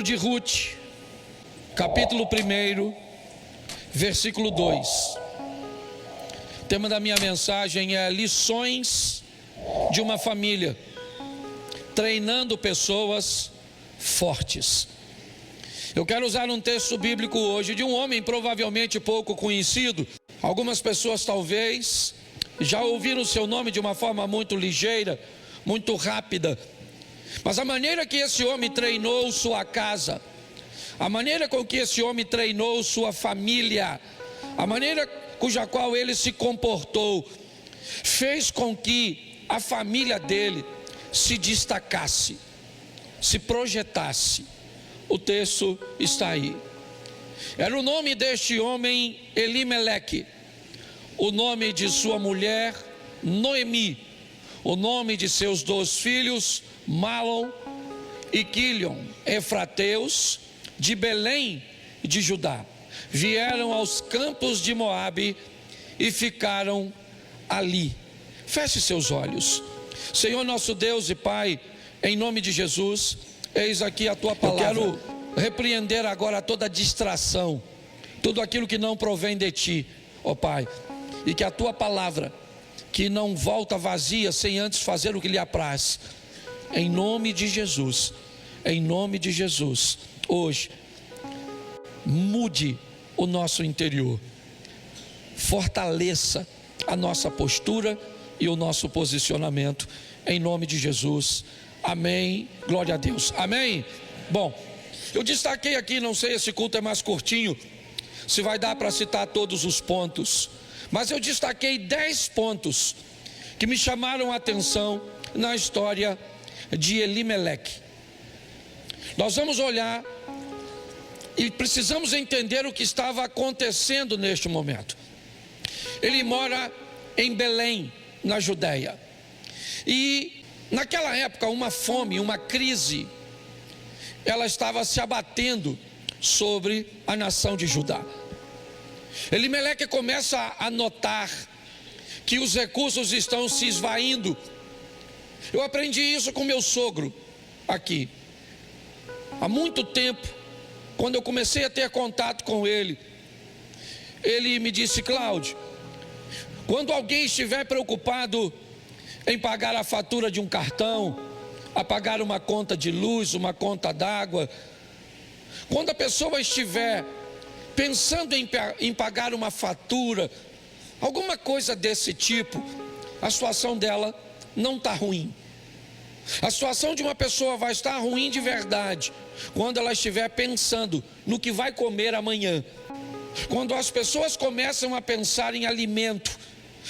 Livro de Ruth, capítulo 1, versículo 2. O tema da minha mensagem é lições de uma família, treinando pessoas fortes. Eu quero usar um texto bíblico hoje de um homem provavelmente pouco conhecido. Algumas pessoas talvez já ouviram o seu nome de uma forma muito ligeira, muito rápida. Mas a maneira que esse homem treinou sua casa, a maneira com que esse homem treinou sua família, a maneira cuja qual ele se comportou, fez com que a família dele se destacasse, se projetasse. O texto está aí. Era o nome deste homem Elimeleque, o nome de sua mulher Noemi, o nome de seus 2 filhos Malom e Quilion, efrateus de Belém de Judá. Vieram aos campos de Moabe e ficaram ali. Feche seus olhos. Senhor nosso Deus e Pai, em nome de Jesus, eis aqui a tua palavra. Eu quero repreender agora toda distração, tudo aquilo que não provém de ti, ó Pai, e que a tua palavra, que não volta vazia sem antes fazer o que lhe apraz, em nome de Jesus, hoje, mude o nosso interior, fortaleça a nossa postura e o nosso posicionamento, em nome de Jesus, amém, glória a Deus, amém. Bom, eu destaquei aqui, não sei, esse culto é mais curtinho, se vai dar para citar todos os pontos, mas eu destaquei 10 pontos que me chamaram a atenção na história de Elimeleque. Nós vamos olhar e precisamos entender o que estava acontecendo neste momento. Ele mora em Belém, na Judéia, e naquela época uma fome, uma crise, ela estava se abatendo sobre a nação de Judá. Elimeleque começa a notar que os recursos estão se esvaindo. Eu aprendi isso com meu sogro aqui. Há muito tempo, quando eu comecei a ter contato com ele, ele me disse: Cláudio, quando alguém estiver preocupado em pagar a fatura de um cartão, a pagar uma conta de luz, uma conta d'água, quando a pessoa estiver pensando em pagar uma fatura, alguma coisa desse tipo, a situação dela não está ruim. A situação de uma pessoa vai estar ruim de verdade quando ela estiver pensando no que vai comer amanhã. Quando as pessoas começam a pensar em alimento,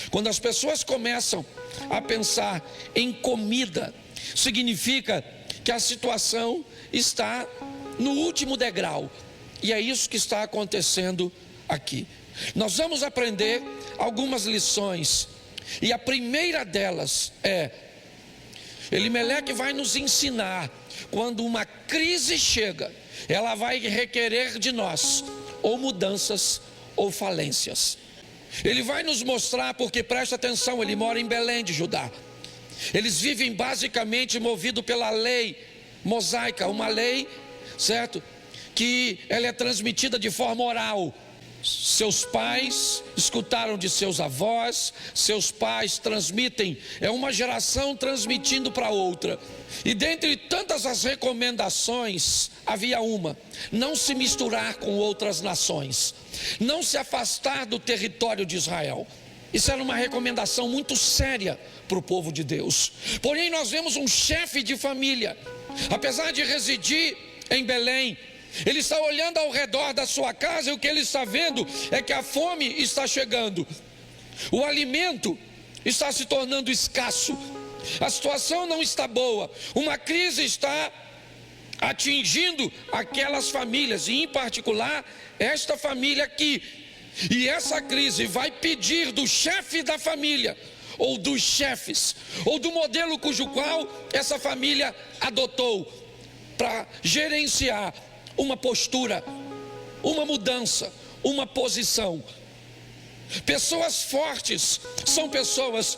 quando as pessoas começam a pensar em comida, significa que a situação está no último degrau. E é isso que está acontecendo aqui. Nós vamos aprender algumas lições, e a primeira delas é: Elimeleque vai nos ensinar, quando uma crise chega, ela vai requerer de nós ou mudanças ou falências. Ele vai nos mostrar, porque presta atenção, ele mora em Belém de Judá. Eles vivem basicamente movido pela lei mosaica, uma lei, certo, que ela é transmitida de forma oral. Seus pais escutaram de seus avós, seus pais transmitem, é uma geração transmitindo para outra. E dentre tantas as recomendações, havia uma: não se misturar com outras nações, não se afastar do território de Israel. Isso era uma recomendação muito séria para o povo de Deus. Porém, nós vemos um chefe de família, apesar de residir em Belém, ele está olhando ao redor da sua casa, e o que ele está vendo é que a fome está chegando, o alimento está se tornando escasso, a situação não está boa, uma crise está atingindo aquelas famílias, e em particular esta família aqui. E essa crise vai pedir do chefe da família, ou dos chefes, ou do modelo cujo qual essa família adotou, para gerenciar uma postura, uma mudança, uma posição. Pessoas fortes são pessoas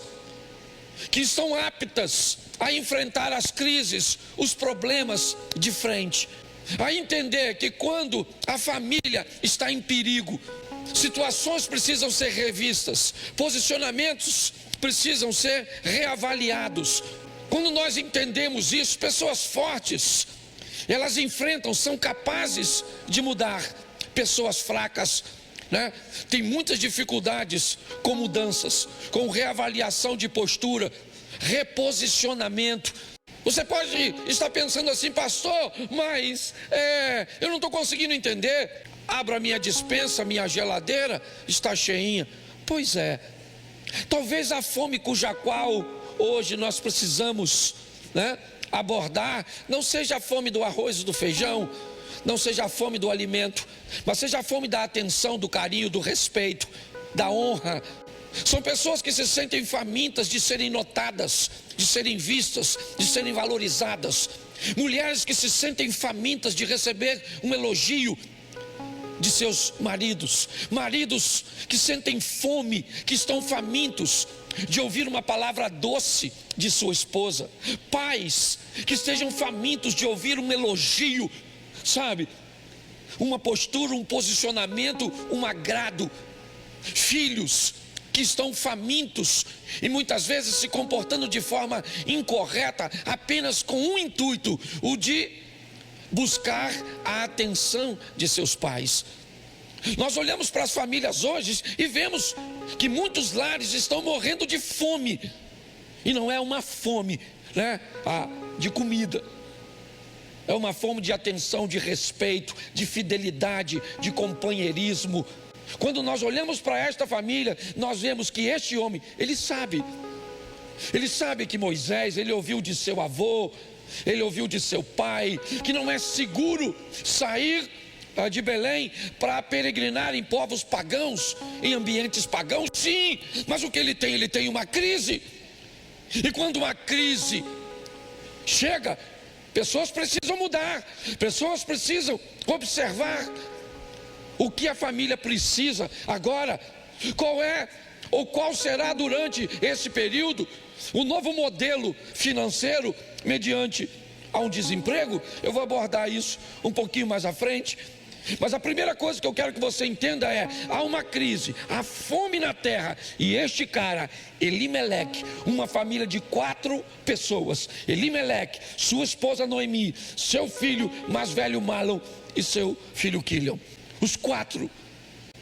que estão aptas a enfrentar as crises, os problemas de frente. a entender que quando a família está em perigo, situações precisam ser revistas, posicionamentos precisam ser reavaliados. Quando nós entendemos isso, pessoas fortes, elas enfrentam, são capazes de mudar. Pessoas fracas, tem muitas dificuldades com mudanças, com reavaliação de postura, reposicionamento. Você pode estar pensando assim: pastor, mas eu não estou conseguindo entender. Abra minha despensa, minha geladeira está cheinha. Pois é, talvez a fome cuja qual hoje nós precisamos abordar não seja a fome do arroz e do feijão, não seja a fome do alimento, mas seja a fome da atenção, do carinho, do respeito, da honra. São pessoas que se sentem famintas de serem notadas, de serem vistas, de serem valorizadas. Mulheres que se sentem famintas de receber um elogio de seus maridos. Maridos que sentem fome, que estão famintos de ouvir uma palavra doce de sua esposa. Pais que estejam famintos de ouvir um elogio, uma postura, um posicionamento, um agrado. Filhos que estão famintos e muitas vezes se comportando de forma incorreta, apenas com um intuito, o de buscar a atenção de seus pais. Nós olhamos para as famílias hoje e vemos que muitos lares estão morrendo de fome, e não é uma fome de comida, é uma fome de atenção, de respeito, de fidelidade, de companheirismo. Quando nós olhamos para esta família, nós vemos que este homem, ele sabe que Moisés, ele ouviu de seu avô, ele ouviu de seu pai, que não é seguro sair de Belém para peregrinar em povos pagãos, em ambientes pagãos. Sim, mas o que ele tem? Ele tem uma crise. E quando uma crise chega, pessoas precisam mudar, pessoas precisam observar o que a família precisa agora. Qual será durante esse período o novo modelo financeiro mediante a um desemprego? Eu vou abordar isso um pouquinho mais à frente. Mas a primeira coisa que eu quero que você entenda é: há uma crise, há fome na terra, e este cara, Elimeleque, uma família de 4 pessoas, Elimeleque, sua esposa Noemi, seu filho mais velho Malom e seu filho Quilion, os 4,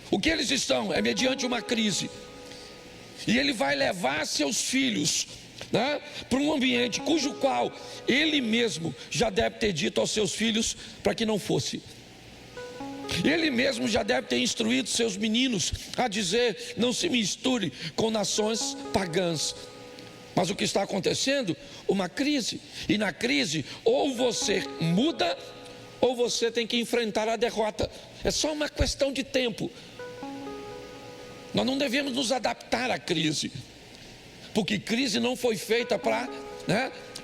o que eles estão é mediante uma crise, e ele vai levar seus filhos para um ambiente cujo qual ele mesmo já deve ter dito aos seus filhos para que não fosse. Ele mesmo já deve ter instruído seus meninos a dizer: não se misture com nações pagãs. Mas o que está acontecendo? Uma crise. E na crise, ou você muda, ou você tem que enfrentar a derrota. É só uma questão de tempo. Nós não devemos nos adaptar à crise, porque crise não foi feita para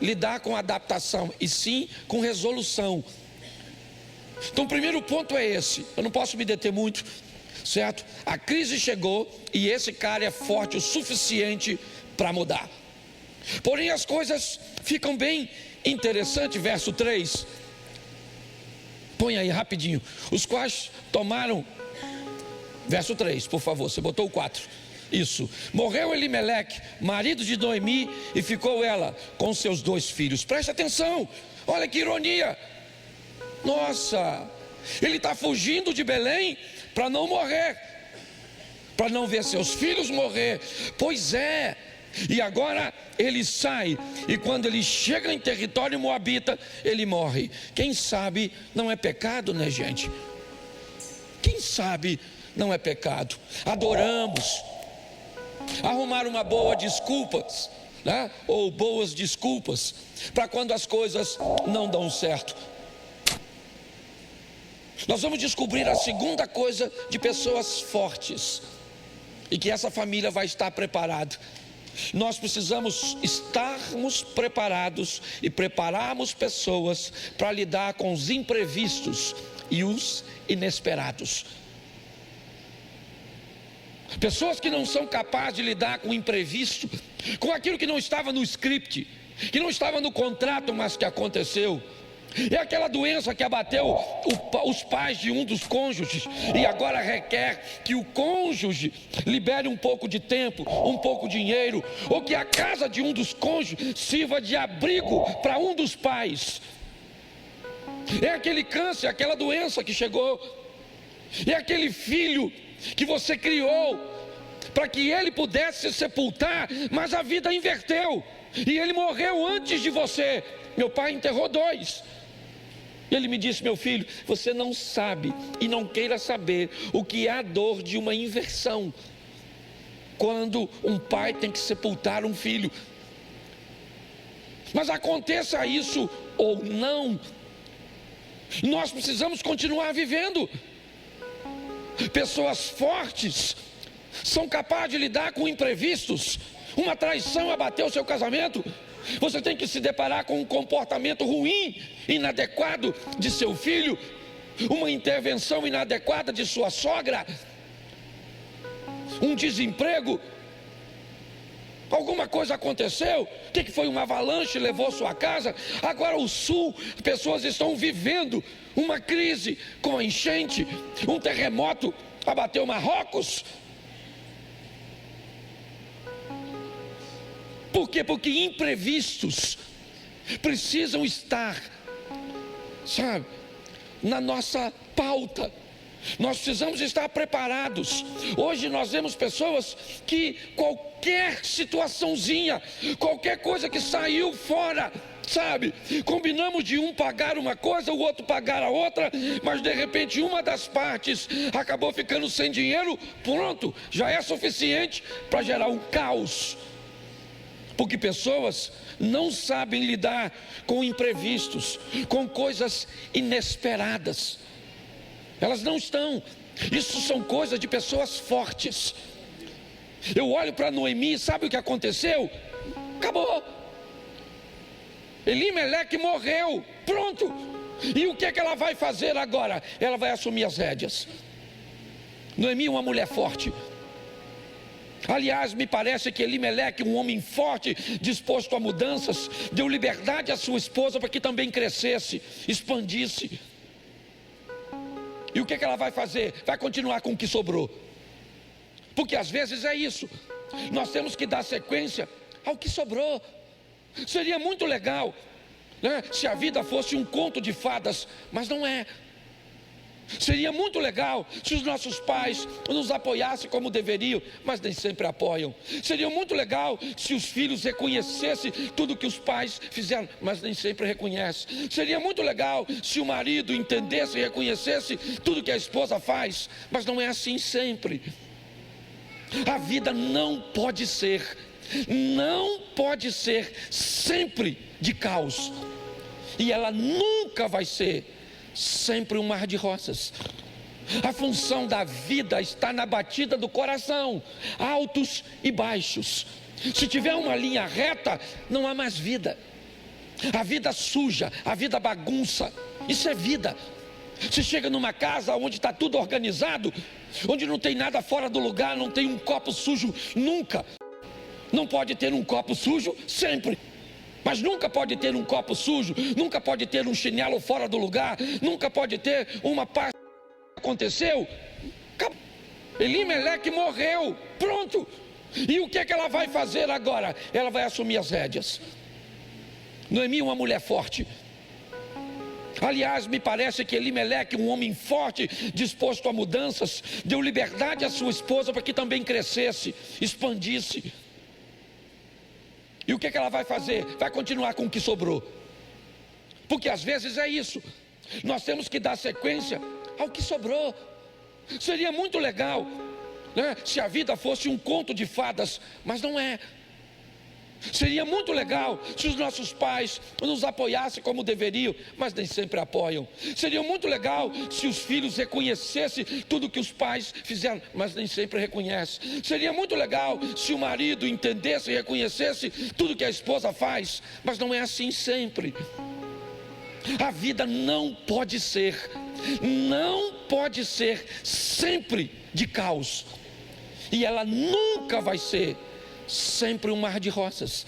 lidar com adaptação, e sim com resolução. Então o primeiro ponto é esse. Eu não posso me deter muito, certo? A crise chegou e esse cara é forte o suficiente para mudar. Porém as coisas ficam bem interessantes. Verso 3. Põe aí rapidinho. Os quais tomaram. Verso 3, por favor. Você botou o 4. Isso. Morreu Elimeleque, marido de Noemi, e ficou ela com seus 2 filhos. Preste atenção. Olha que ironia. Nossa, ele está fugindo de Belém para não morrer, para não ver seus filhos morrer. Pois é, e agora ele sai, e quando ele chega em território moabita, ele morre. Quem sabe não é pecado, né, gente? Quem sabe não é pecado? Adoramos, arrumar uma boa desculpas, ou boas desculpas para quando as coisas não dão certo. Nós vamos descobrir a segunda coisa de pessoas fortes, e que essa família vai estar preparada. Nós precisamos estarmos preparados e prepararmos pessoas para lidar com os imprevistos e os inesperados. Pessoas que não são capazes de lidar com o imprevisto, com aquilo que não estava no script, que não estava no contrato, mas que aconteceu. É aquela doença que abateu os pais de um dos cônjuges e agora requer que o cônjuge libere um pouco de tempo, um pouco de dinheiro, ou que a casa de um dos cônjuges sirva de abrigo para um dos pais. É aquele câncer, aquela doença que chegou. É aquele filho que você criou para que ele pudesse sepultar, mas a vida inverteu e ele morreu antes de você. Meu pai enterrou 2. Ele me disse: meu filho, você não sabe e não queira saber o que é a dor de uma inversão, quando um pai tem que sepultar um filho. Mas aconteça isso ou não, nós precisamos continuar vivendo. Pessoas fortes são capazes de lidar com imprevistos. Uma traição abateu o seu casamento, você tem que se deparar com um comportamento ruim, inadequado de seu filho, uma intervenção inadequada de sua sogra, um desemprego, alguma coisa aconteceu. O que foi? Uma avalanche levou sua casa. Agora o sul, pessoas estão vivendo uma crise com a enchente, um terremoto abateu Marrocos. Por quê? Porque imprevistos precisam estar, sabe, na nossa pauta. Nós precisamos estar preparados. Hoje nós vemos pessoas que qualquer situaçãozinha, qualquer coisa que saiu fora, sabe, combinamos de um pagar uma coisa, o outro pagar a outra, mas de repente uma das partes acabou ficando sem dinheiro, pronto, já é suficiente para gerar um caos. Porque pessoas não sabem lidar com imprevistos, com coisas inesperadas. Elas não estão. Isso são coisas de pessoas fortes. Eu olho para Noemi, sabe o que aconteceu? Acabou. Elimeleque morreu, pronto. E o que é que ela vai fazer agora? Ela vai assumir as rédeas. Noemi é uma mulher forte. Aliás, me parece que Elimeleque, um homem forte, disposto a mudanças, deu liberdade à sua esposa para que também crescesse, expandisse. E o que ela vai fazer? Vai continuar com o que sobrou. Porque às vezes é isso. Nós temos que dar sequência ao que sobrou. Seria muito legal, né, se a vida fosse um conto de fadas, mas não é. Seria muito legal se os nossos pais nos apoiassem como deveriam, mas nem sempre apoiam. Seria muito legal se os filhos reconhecessem tudo que os pais fizeram, mas nem sempre reconhecem. Seria muito legal se o marido entendesse e reconhecesse tudo que a esposa faz, mas não é assim sempre. A vida não pode ser sempre de caos, e ela nunca vai ser sempre um mar de rosas. A função da vida está na batida do coração, altos e baixos. Se tiver uma linha reta, não há mais vida. A vida suja, a vida bagunça, isso é vida. Você chega numa casa onde está tudo organizado, onde não tem nada fora do lugar, não tem um copo sujo nunca. Não pode ter um copo sujo sempre. Mas nunca pode ter um copo sujo, nunca pode ter um chinelo fora do lugar, nunca pode ter uma parte que aconteceu. Elimeleque morreu, pronto. E o que é que ela vai fazer agora? Ela vai assumir as rédeas. Noemi é uma mulher forte. Aliás, me parece que Elimeleque, um homem forte, disposto a mudanças, deu liberdade à sua esposa para que também crescesse, expandisse. E o que ela vai fazer? Vai continuar com o que sobrou. Porque às vezes é isso. Nós temos que dar sequência ao que sobrou. Seria muito legal, né, se a vida fosse um conto de fadas, mas não é. Seria muito legal se os nossos pais nos apoiassem como deveriam, mas nem sempre apoiam. Seria muito legal se os filhos reconhecessem tudo que os pais fizeram, mas nem sempre reconhecem. Seria muito legal se o marido entendesse e reconhecesse tudo que a esposa faz, mas não é assim sempre. A vida não pode ser sempre de caos, e ela nunca vai ser sempre um mar de rosas.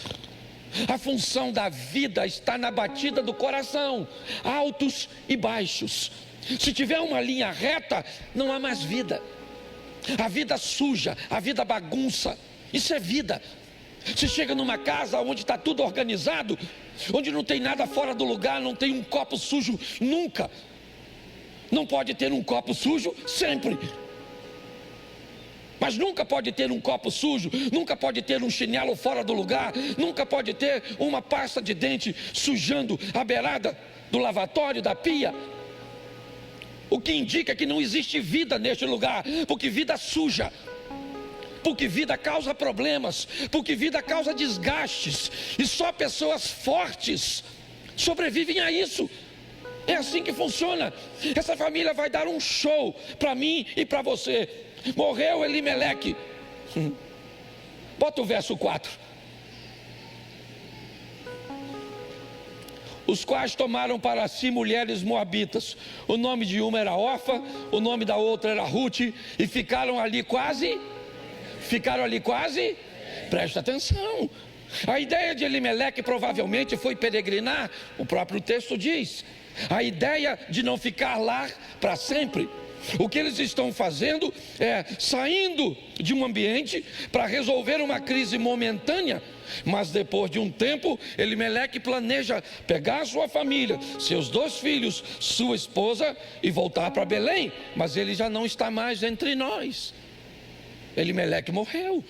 A função da vida está na batida do coração, altos e baixos. Se tiver uma linha reta, não há mais vida. A vida suja, a vida bagunça, isso é vida. Você chega numa casa onde está tudo organizado, onde não tem nada fora do lugar, não tem um copo sujo nunca. Não pode ter um copo sujo sempre. Mas nunca pode ter um copo sujo, nunca pode ter um chinelo fora do lugar, nunca pode ter uma pasta de dente sujando a beirada do lavatório, da pia. O que indica que não existe vida neste lugar, porque vida suja, porque vida causa problemas, porque vida causa desgastes, e só pessoas fortes sobrevivem a isso. É assim que funciona. Essa família vai dar um show para mim e para você. Morreu Elimeleque. Bota o verso 4. Os quais tomaram para si mulheres moabitas. O nome de uma era Orfa, o nome da outra era Ruth, e ficaram ali quase. Presta atenção. A ideia de Elimeleque provavelmente foi peregrinar. O próprio texto diz. A ideia de não ficar lá para sempre. O que eles estão fazendo é saindo de um ambiente para resolver uma crise momentânea, mas depois de um tempo, Elimeleque planeja pegar a sua família, seus 2 filhos, sua esposa e voltar para Belém, mas ele já não está mais entre nós. Elimeleque morreu.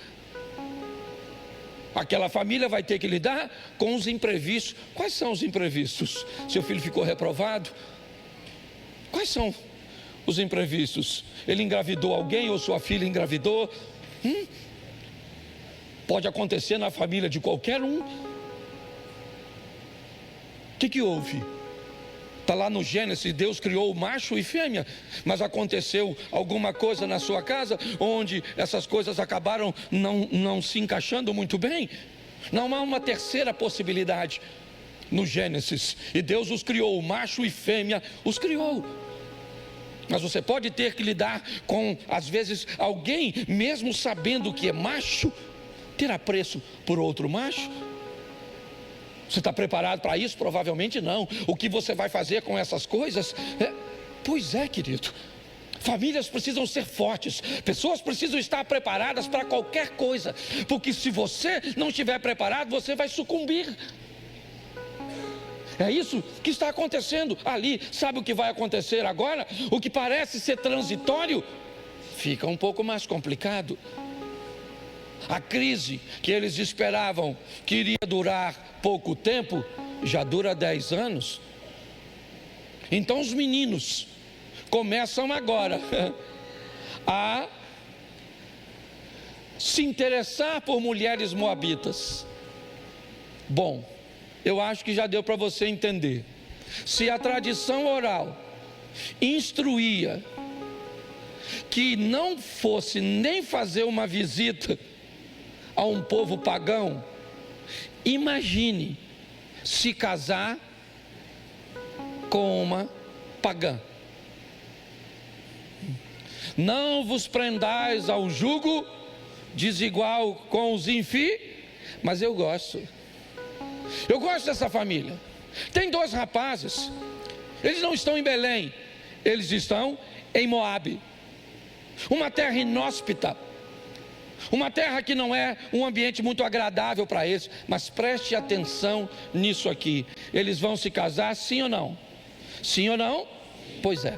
Aquela família vai ter que lidar com os imprevistos. Quais são os imprevistos? Seu filho ficou reprovado? Quais são os imprevistos? Ele engravidou alguém ou sua filha engravidou? Pode acontecer na família de qualquer um. O que houve? Está lá no Gênesis, Deus criou o macho e fêmea, mas aconteceu alguma coisa na sua casa, onde essas coisas acabaram não se encaixando muito bem. Não há uma terceira possibilidade no Gênesis, e Deus os criou, o macho e fêmea os criou. Mas você pode ter que lidar com, às vezes, alguém, mesmo sabendo que é macho, ter apreço por outro macho. Você está preparado para isso? Provavelmente não. O que você vai fazer com essas coisas? Pois é, querido. Famílias precisam ser fortes. Pessoas precisam estar preparadas para qualquer coisa. Porque se você não estiver preparado, você vai sucumbir. É isso que está acontecendo ali. Sabe o que vai acontecer agora? O que parece ser transitório fica um pouco mais complicado. A crise que eles esperavam que iria durar pouco tempo, já dura 10 anos. Então os meninos começam agora a se interessar por mulheres moabitas. Bom, eu acho que já deu para você entender. Se a tradição oral instruía que não fosse nem fazer uma visita a um povo pagão, imagine se casar com uma pagã. Não vos prendais ao jugo desigual com os ímpios, mas eu gosto dessa família. Tem 2 rapazes, eles não estão em Belém, eles estão em Moabe, uma terra inóspita, uma terra que não é um ambiente muito agradável para eles. Mas preste atenção nisso aqui. Eles vão se casar, sim ou não? Sim ou não? Pois é.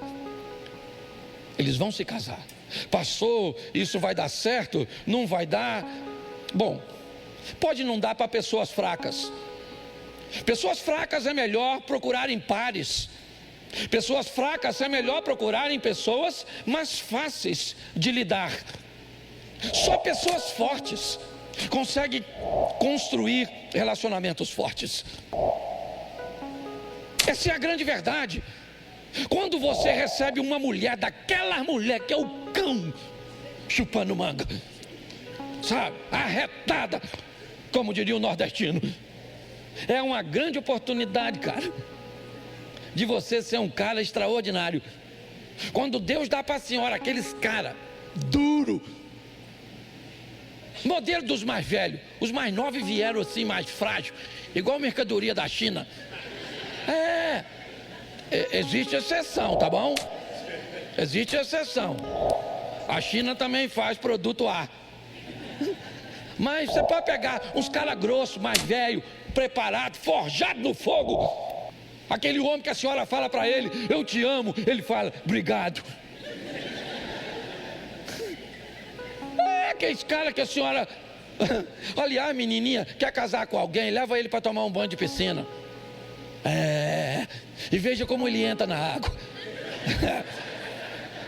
Eles vão se casar. Pastor, isso vai dar certo? Não vai dar? Bom, pode não dar para pessoas fracas. Pessoas fracas é melhor procurar em pares. Pessoas fracas é melhor procurar em pessoas mais fáceis de lidar. Só pessoas fortes conseguem construir relacionamentos fortes. Essa é a grande verdade. Quando você recebe uma mulher, daquela mulher que é o cão chupando manga, sabe, arretada, como diria o nordestino, é uma grande oportunidade, cara, de você ser um cara extraordinário. Quando Deus dá para a senhora aqueles cara duro, Modelo dos mais velhos. Os mais novos vieram assim, mais frágil, igual mercadoria da China. Existe exceção, tá bom? Existe exceção. A China também faz produto A. Mas você pode pegar uns caras grossos, mais velho, preparado, forjado no fogo. Aquele homem que a senhora fala para ele, eu te amo, ele fala, obrigado. Aqueles caras que a senhora, aliás, menininha, quer casar com alguém, leva ele para tomar um banho de piscina. E veja como ele entra na água.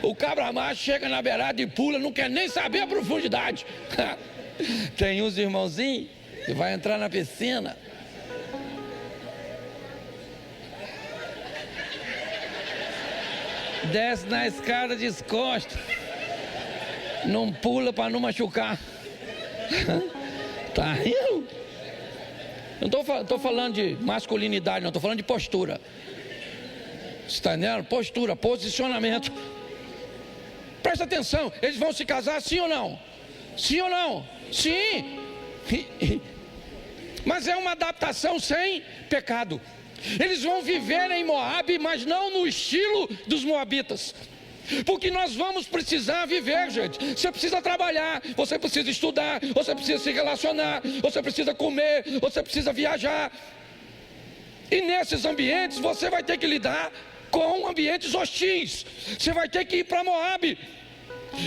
O cabra macho chega na beirada e pula, não quer nem saber a profundidade. Tem uns irmãozinhos que vai entrar na piscina. Desce na escada, descosta. Não pula para não machucar. Tá rindo? Não estou falando de masculinidade, não, estou falando de postura. Você está entendendo? Postura, posicionamento. Presta atenção, eles vão se casar sim ou não? Sim ou não? Sim. Mas é uma adaptação sem pecado. Eles vão viver em Moabe, mas não no estilo dos moabitas. Porque nós vamos precisar viver, gente. Você precisa trabalhar, você precisa estudar, você precisa se relacionar, você precisa comer, você precisa viajar. E nesses ambientes você vai ter que lidar com ambientes hostis. Você vai ter que ir para Moabe.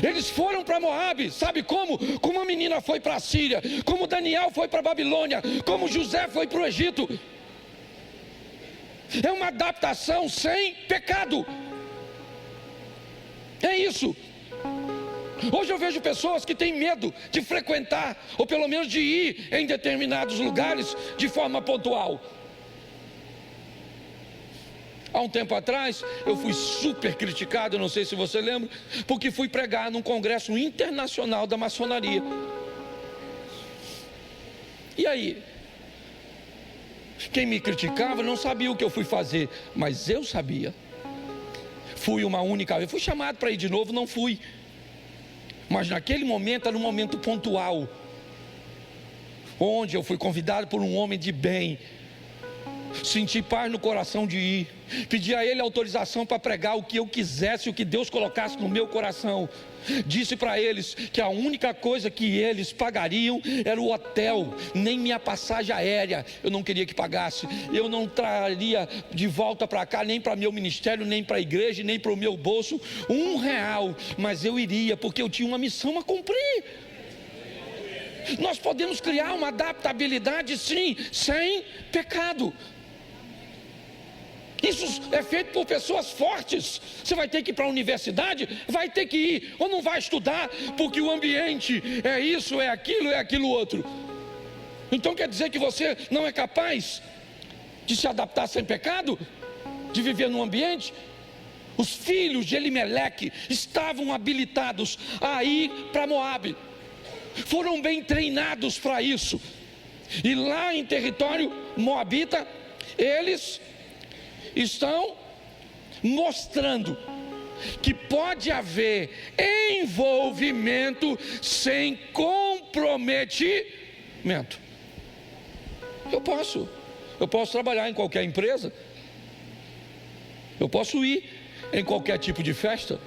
Eles foram para Moabe, sabe como? Como a menina foi para a Síria, como Daniel foi para a Babilônia, como José foi para o Egito. É uma adaptação sem pecado. É isso. Hoje eu vejo pessoas que têm medo de frequentar, ou pelo menos de ir em determinados lugares de forma pontual. Há um tempo atrás, eu fui super criticado, não sei se você lembra, porque fui pregar num congresso internacional da maçonaria. E aí? Quem me criticava não sabia o que eu fui fazer, mas eu sabia. Fui uma única vez, fui chamado para ir de novo, não fui. Mas naquele momento era um momento pontual, onde eu fui convidado por um homem de bem. Senti paz no coração de ir. Pedi a ele autorização para pregar o que eu quisesse, o que Deus colocasse no meu coração. Disse para eles que a única coisa que eles pagariam era o hotel, nem minha passagem aérea eu não queria que pagasse. Eu não traria de volta para cá, nem para meu ministério, nem para a igreja, nem para o meu bolso, R$1, mas eu iria, porque eu tinha uma missão a cumprir. Nós podemos criar uma adaptabilidade sim, sem pecado. Isso é feito por pessoas fortes. Você vai ter que ir para a universidade, vai ter que ir, ou não vai estudar, porque o ambiente é isso, é aquilo outro. Então quer dizer que você não é capaz de se adaptar sem pecado? De viver num ambiente? Os filhos de Elimeleque estavam habilitados a ir para Moabe. Foram bem treinados para isso. E lá em território moabita, eles estão mostrando que pode haver envolvimento sem comprometimento. Eu posso trabalhar em qualquer empresa, eu posso ir em qualquer tipo de festa.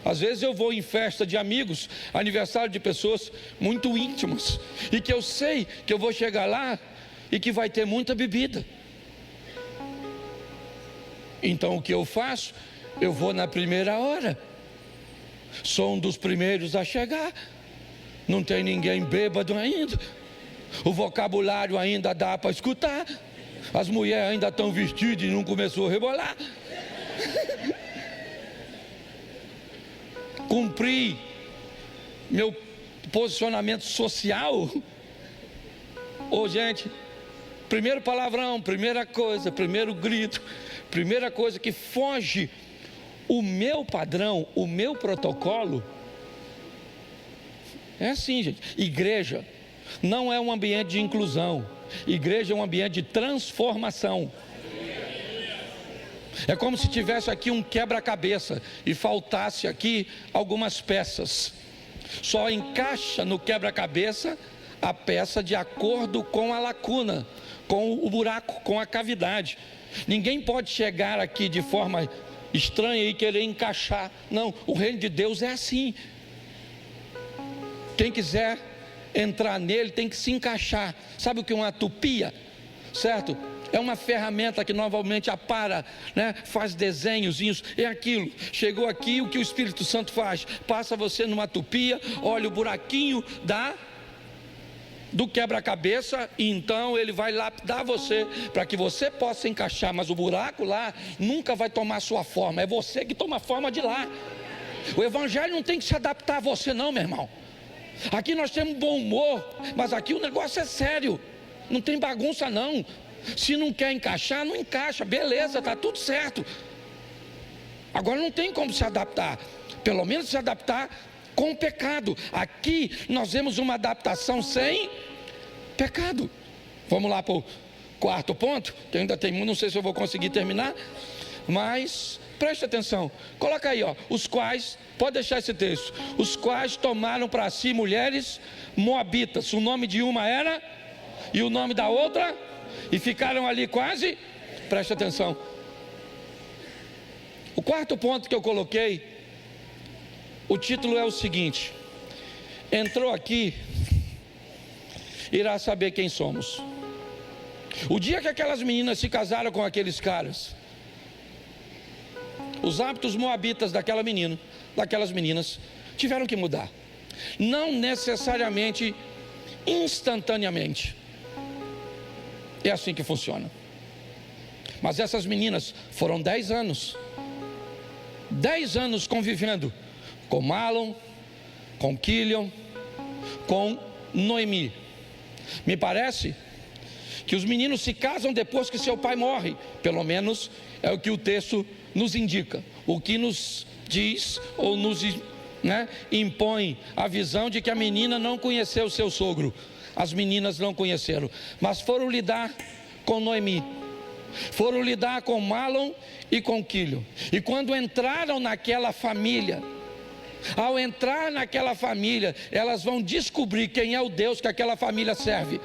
Às vezes eu vou em festa de amigos, aniversário de pessoas muito íntimas, e que eu sei que eu vou chegar lá e que vai ter muita bebida. Então o que eu faço? Eu vou na primeira hora. Sou um dos primeiros a chegar. Não tem ninguém bêbado ainda. O vocabulário ainda dá para escutar. As mulheres ainda estão vestidas e não começou a rebolar. Cumpri meu posicionamento social. Gente, primeiro palavrão, primeira coisa, primeiro grito, primeira coisa que foge o meu padrão, o meu protocolo. É assim, gente. Igreja não é um ambiente de inclusão. Igreja é um ambiente de transformação. É como se tivesse aqui um quebra-cabeça e faltasse aqui algumas peças. Só encaixa no quebra-cabeça a peça de acordo com a lacuna, com o buraco, com a cavidade. Ninguém pode chegar aqui de forma estranha e querer encaixar. Não, o reino de Deus é assim. Quem quiser entrar nele tem que se encaixar. Sabe o que é uma tupia? Certo? É uma ferramenta que normalmente apara, né? Faz desenhozinhos, é aquilo. Chegou aqui, o que o Espírito Santo faz? Passa você numa tupia, olha o buraquinho do quebra-cabeça, e então ele vai lapidar você, para que você possa encaixar. Mas o buraco lá nunca vai tomar sua forma, é você que toma a forma de lá. O evangelho não tem que se adaptar a você não, meu irmão. Aqui nós temos bom humor, mas aqui o negócio é sério, não tem bagunça não. Se não quer encaixar, não encaixa, beleza, está tudo certo. Agora não tem como se adaptar, pelo menos se adaptar com o pecado. Aqui nós vemos uma adaptação sem pecado. Vamos lá para o quarto ponto, que ainda tem, não sei se eu vou conseguir terminar, mas preste atenção, coloca aí, ó, os quais, pode deixar esse texto, os quais tomaram para si mulheres moabitas, o nome de uma era, e o nome da outra, e ficaram ali quase, preste atenção. O quarto ponto que eu coloquei, o título é o seguinte: entrou aqui, irá saber quem somos. O dia que aquelas meninas se casaram com aqueles caras, os hábitos moabitas daquelas meninas tiveram que mudar. Não necessariamente instantaneamente. É assim que funciona. Mas essas meninas foram 10 anos. 10 anos convivendo com Mahlon, com Quilion, com Noemi. Me parece que os meninos se casam depois que seu pai morre. Pelo menos é o que o texto nos indica. O que nos diz ou nos impõe a visão de que a menina não conheceu seu sogro. As meninas não conheceram, mas foram lidar com Noemi, foram lidar com Mahlon e com Quilion. E quando entraram naquela família, ao entrar naquela família, elas vão descobrir quem é o Deus que aquela família serve.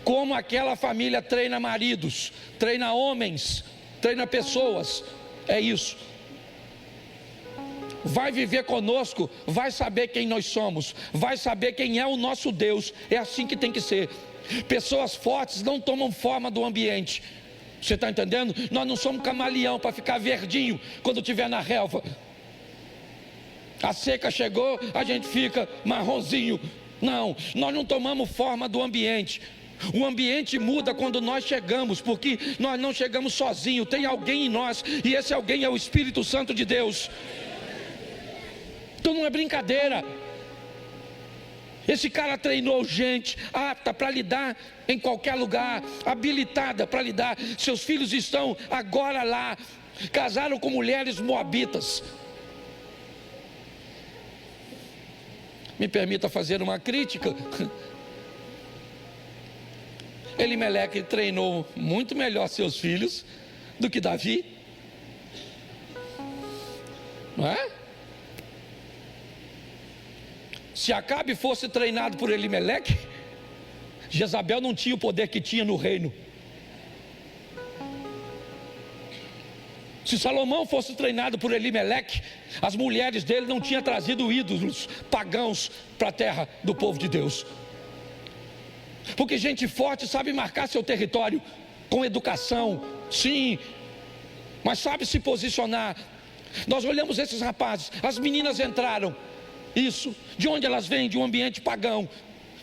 Como aquela família treina maridos, treina homens, treina pessoas. É isso. Vai viver conosco, vai saber quem nós somos, vai saber quem é o nosso Deus. É assim que tem que ser. Pessoas fortes não tomam forma do ambiente. Você está entendendo? Nós não somos camaleão para ficar verdinho quando estiver na relva. A seca chegou, a gente fica marronzinho. Não, nós não tomamos forma do ambiente. O ambiente muda quando nós chegamos, porque nós não chegamos sozinhos. Tem alguém em nós, e esse alguém é o Espírito Santo de Deus. Então não é brincadeira. Esse cara treinou gente apta para lidar em qualquer lugar, habilitada para lidar. Seus filhos estão agora lá, casaram com mulheres moabitas. Me permita fazer uma crítica. Elimeleque treinou muito melhor seus filhos do que Davi, não é? Se Acabe fosse treinado por Elimeleque, Jezabel não tinha o poder que tinha no reino. Se Salomão fosse treinado por Elimeleque, as mulheres dele não tinham trazido ídolos pagãos para a terra do povo de Deus. Porque gente forte sabe marcar seu território com educação, sim, mas sabe se posicionar. Nós olhamos esses rapazes, as meninas entraram. Isso, de onde elas vêm? De um ambiente pagão.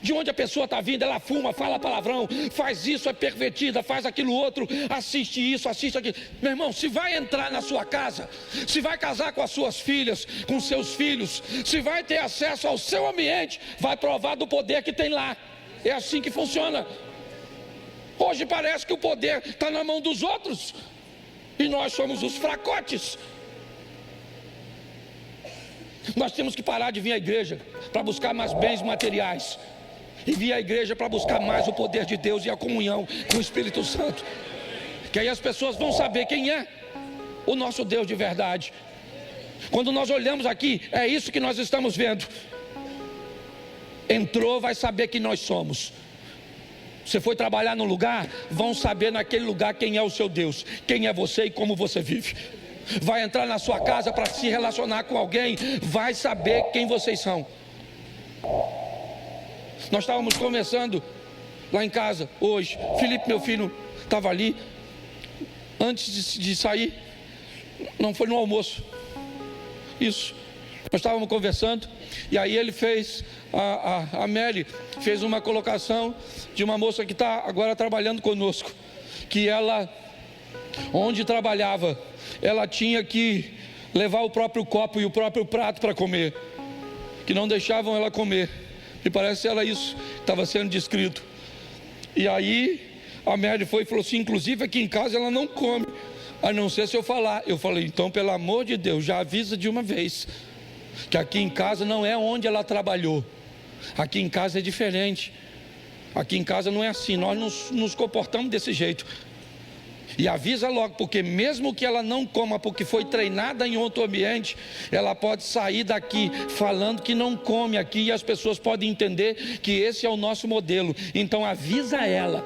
De onde a pessoa está vindo, ela fuma, fala palavrão, faz isso, é pervertida, faz aquilo outro, assiste isso, assiste aquilo. Meu irmão, se vai entrar na sua casa, se vai casar com as suas filhas, com seus filhos, se vai ter acesso ao seu ambiente, vai provar do poder que tem lá. É assim que funciona. Hoje parece que o poder está na mão dos outros, e nós somos os fracotes. Nós temos que parar de vir à igreja para buscar mais bens materiais e vir à igreja para buscar mais o poder de Deus e a comunhão com o Espírito Santo, que aí as pessoas vão saber quem é o nosso Deus de verdade. Quando nós olhamos aqui, é isso que nós estamos vendo. entrou, vai saber quem nós somos. Você foi trabalhar num lugar, vão saber naquele lugar quem é o seu Deus, quem é você e como você vive. Vai entrar na sua casa para se relacionar com alguém, vai saber quem vocês são. Nós estávamos conversando lá em casa hoje. Felipe, meu filho, estava ali. Antes de sair, não foi no almoço. Isso. Nós estávamos conversando. E aí ele fez, a Mary fez uma colocação de uma moça que está agora trabalhando conosco. Que ela, onde trabalhava, ela tinha que levar o próprio copo e o próprio prato para comer. Que não deixavam ela comer. E parece que era isso que estava sendo descrito. E aí a Mary foi e falou assim: inclusive aqui em casa ela não come, a não ser se eu falar. Eu falei: então pelo amor de Deus, já avisa de uma vez, que aqui em casa não é onde ela trabalhou. Aqui em casa é diferente. Aqui em casa não é assim, nós nos comportamos desse jeito. E avisa logo, porque mesmo que ela não coma, porque foi treinada em outro ambiente, ela pode sair daqui falando que não come aqui, e as pessoas podem entender que esse é o nosso modelo. Então avisa ela,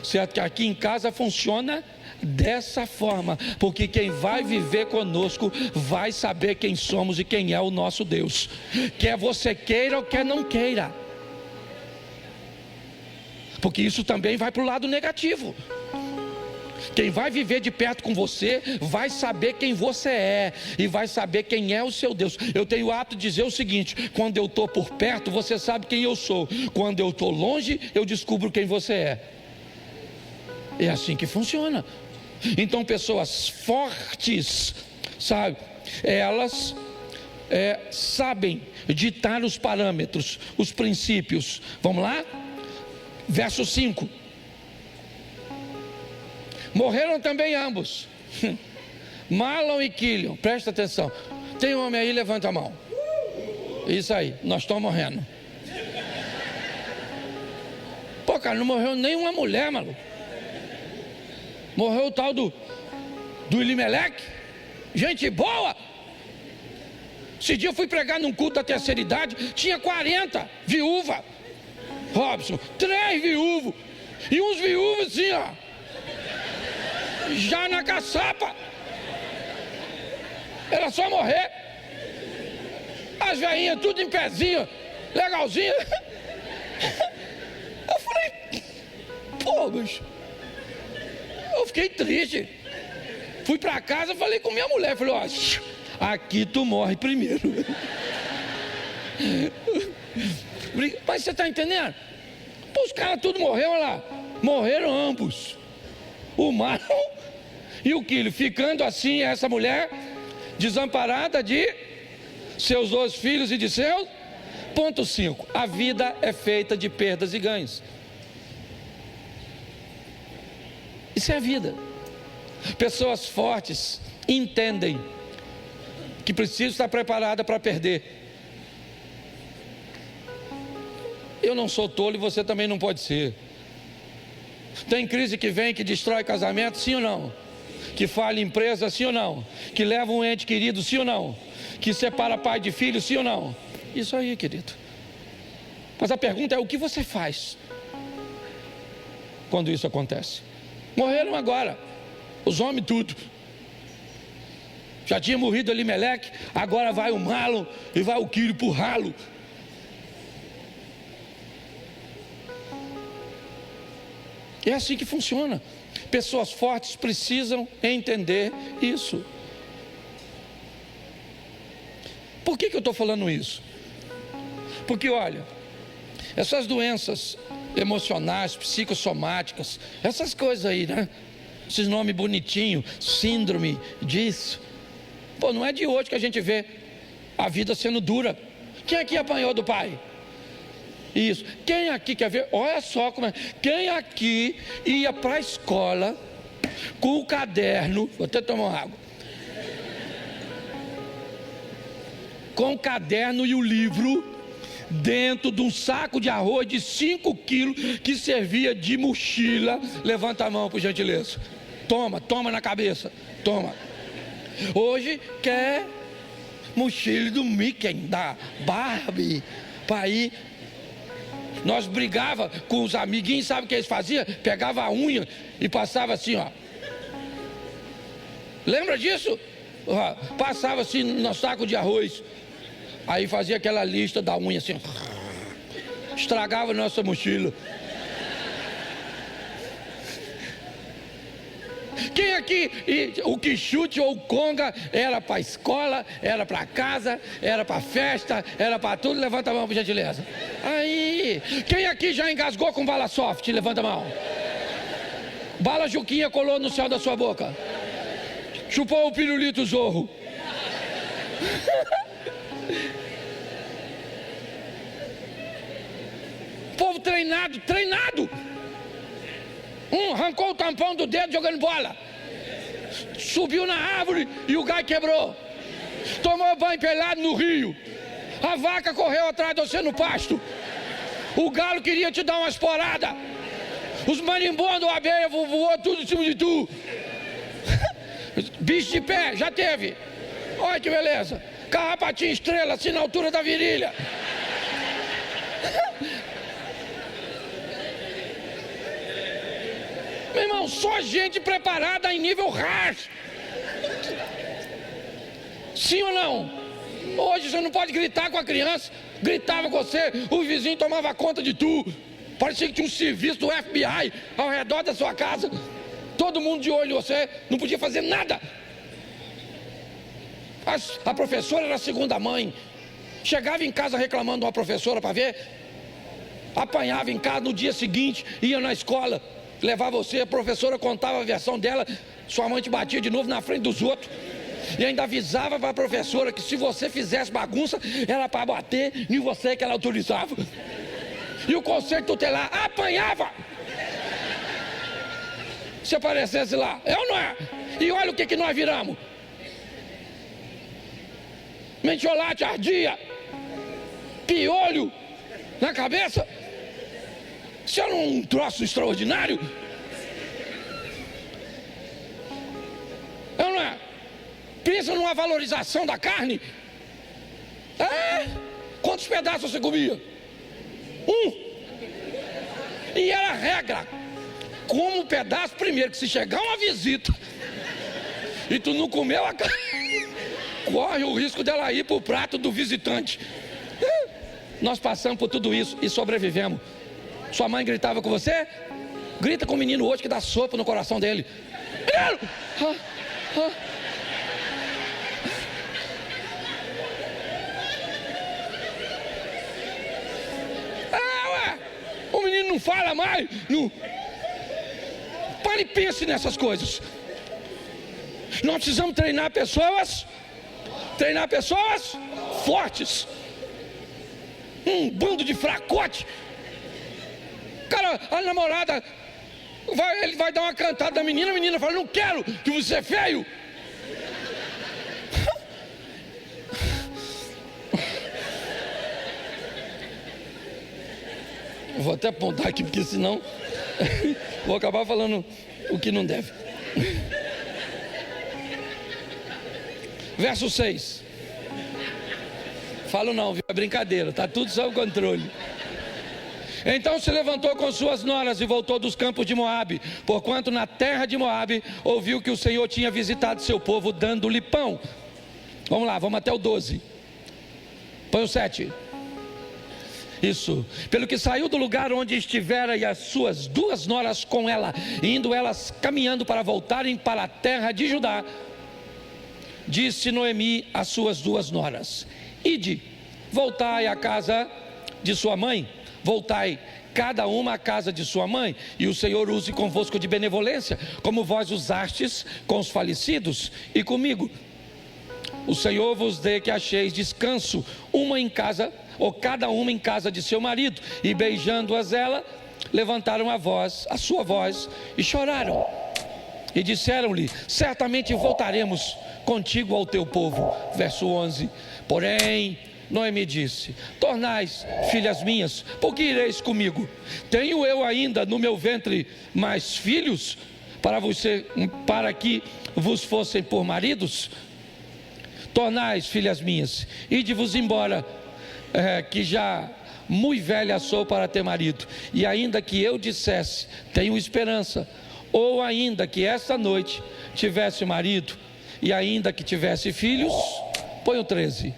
certo? Que aqui em casa funciona dessa forma, porque quem vai viver conosco vai saber quem somos e quem é o nosso Deus, quer você queira ou quer não queira, porque isso também vai para o lado negativo. Quem vai viver de perto com você vai saber quem você é e vai saber quem é o seu Deus. Eu tenho o hábito de dizer o seguinte: quando eu estou por perto, você sabe quem eu sou. Quando eu estou longe, eu descubro quem você é. É assim que funciona. Então pessoas fortes, sabe, elas sabem ditar os parâmetros, os princípios. Vamos lá? Verso 5. Morreram também ambos, Mahlon e Quilion. Presta atenção. Tem um homem aí, levanta a mão. Isso aí, nós estamos morrendo. Pô, cara, não morreu nenhuma mulher, maluco. Morreu o tal do Elimeleque. Gente boa. Esse dia eu fui pregar num culto da terceira idade, tinha 40 viúvas. Robson, 3 viúvos. E uns viúvos assim, ó, já na caçapa. Era só morrer. As velhinhas tudo em pezinho, legalzinho. Eu falei: pô, bicho, eu fiquei triste. Fui pra casa, falei com minha mulher, falei: ó, aqui tu morre primeiro. Mas você tá entendendo? Pô, os caras tudo morreram lá. Morreram ambos, o Mahlon e o Quilion, ficando assim essa mulher desamparada de seus 2 filhos e de seus. Ponto 5. A vida é feita de perdas e ganhos. Isso é a vida. Pessoas fortes entendem que precisam estar preparadas para perder. Eu não sou tolo e você também não pode ser. Tem crise que vem, que destrói casamento, sim ou não? Que falha empresa, sim ou não? Que leva um ente querido, sim ou não? Que separa pai de filho, sim ou não? Isso aí, querido. Mas a pergunta é: o que você faz quando isso acontece? Morreram agora, os homens tudo. Já tinha morrido Elimeleque, agora vai o Mahlon e vai o Quilion pro ralo. É assim que funciona. Pessoas fortes precisam entender isso. Por que eu estou falando isso? Porque olha, essas doenças emocionais, psicossomáticas, essas coisas aí, né? Esses nomes bonitinhos, síndrome disso. Pô, não é de hoje que a gente vê a vida sendo dura. Quem aqui apanhou do pai? Isso. Quem aqui quer ver? Olha só como é. Quem aqui ia para a escola com o caderno, vou até tomar uma água, com o caderno e o livro dentro de um saco de arroz de 5 quilos que servia de mochila? Levanta a mão, por gentileza. Toma na cabeça. Toma. Hoje quer mochila do Mickey, da Barbie, para ir Nós brigava com os amiguinhos, sabe o que eles faziam? Pegava a unha e passava assim, ó. Lembra disso? Passava assim no saco de arroz. Aí fazia aquela lista da unha assim. Estragava nossa mochila. Quem aqui, o que chute ou o conga era para a escola, era para casa, era para festa, era para tudo? Levanta a mão, por gentileza. Aí, quem aqui já engasgou com bala soft? Levanta a mão. Bala Juquinha colou no céu da sua boca. Chupou o pirulito zorro. Povo treinado. Arrancou o tampão do dedo jogando bola. Subiu na árvore e o gai quebrou. Tomou banho pelado no rio. A vaca correu atrás de você no pasto. O galo queria te dar uma esporada. Os marimbondos, a abelha voou tudo em cima de tu. Bicho de pé, já teve. Olha que beleza. Carrapatinho estrela, assim na altura da virilha. Meu irmão, só gente preparada em nível hard. Sim ou não? Hoje você não pode gritar com a criança. Gritava com você, o vizinho tomava conta de tu. Parecia que tinha um serviço do FBI ao redor da sua casa. Todo mundo de olho em você, não podia fazer nada. A professora era a segunda mãe. Chegava em casa reclamando de uma professora para ver. Apanhava em casa no dia seguinte, ia na escola. Levava você, a professora contava a versão dela, sua mãe te batia de novo na frente dos outros. E ainda avisava para a professora que se você fizesse bagunça, era para bater em você que ela autorizava. E o conselho tutelar apanhava. Se aparecesse lá, é ou não é? E olha o que nós viramos. Mentiolate ardia, piolho na cabeça. Isso era um troço extraordinário. É ou não é? Pensa numa valorização da carne. Quantos pedaços você comia? E era regra. Como um pedaço primeiro, que se chegar uma visita e tu não comeu a carne, corre o risco dela ir para o prato do visitante. Nós passamos por tudo isso e sobrevivemos. Sua mãe gritava com você? Grita com o menino hoje que dá sopa no coração dele. Menino! O menino não fala mais. Não. Pare e pense nessas coisas. Nós precisamos treinar pessoas fortes. Bando de fracote. Cara, a namorada ele vai dar uma cantada da menina, a menina fala, não quero, que você é feio. Vou até apontar aqui, porque senão vou acabar falando o que não deve. Verso 6. Falo não, viu? É brincadeira, está tudo sob controle. Então se levantou com suas noras e voltou dos campos de Moabe, porquanto na terra de Moabe ouviu que o Senhor tinha visitado seu povo, dando-lhe pão. Vamos lá, vamos até o 12. Põe o 7. Isso, pelo que saiu do lugar onde estivera e as suas duas noras com ela, indo elas caminhando para voltarem para a terra de Judá, disse Noemi às suas duas noras: ide, voltai à casa de sua mãe, voltai cada uma à casa de sua mãe, e o Senhor use convosco de benevolência, como vós usastes com os falecidos e comigo. O Senhor vos dê que acheis descanso, uma em casa, ou cada uma em casa de seu marido. E beijando-as ela, levantaram a sua voz e choraram. E disseram-lhe: certamente voltaremos contigo ao teu povo. Verso 11. Porém, Noemi disse: tornais, filhas minhas, por que ireis comigo? Tenho eu ainda no meu ventre mais filhos, para que vos fossem por maridos? Tornais, filhas minhas, ide-vos embora, que já muito velha sou para ter marido, e ainda que eu dissesse, tenho esperança, ou ainda que esta noite tivesse marido, e ainda que tivesse filhos, põe o 13.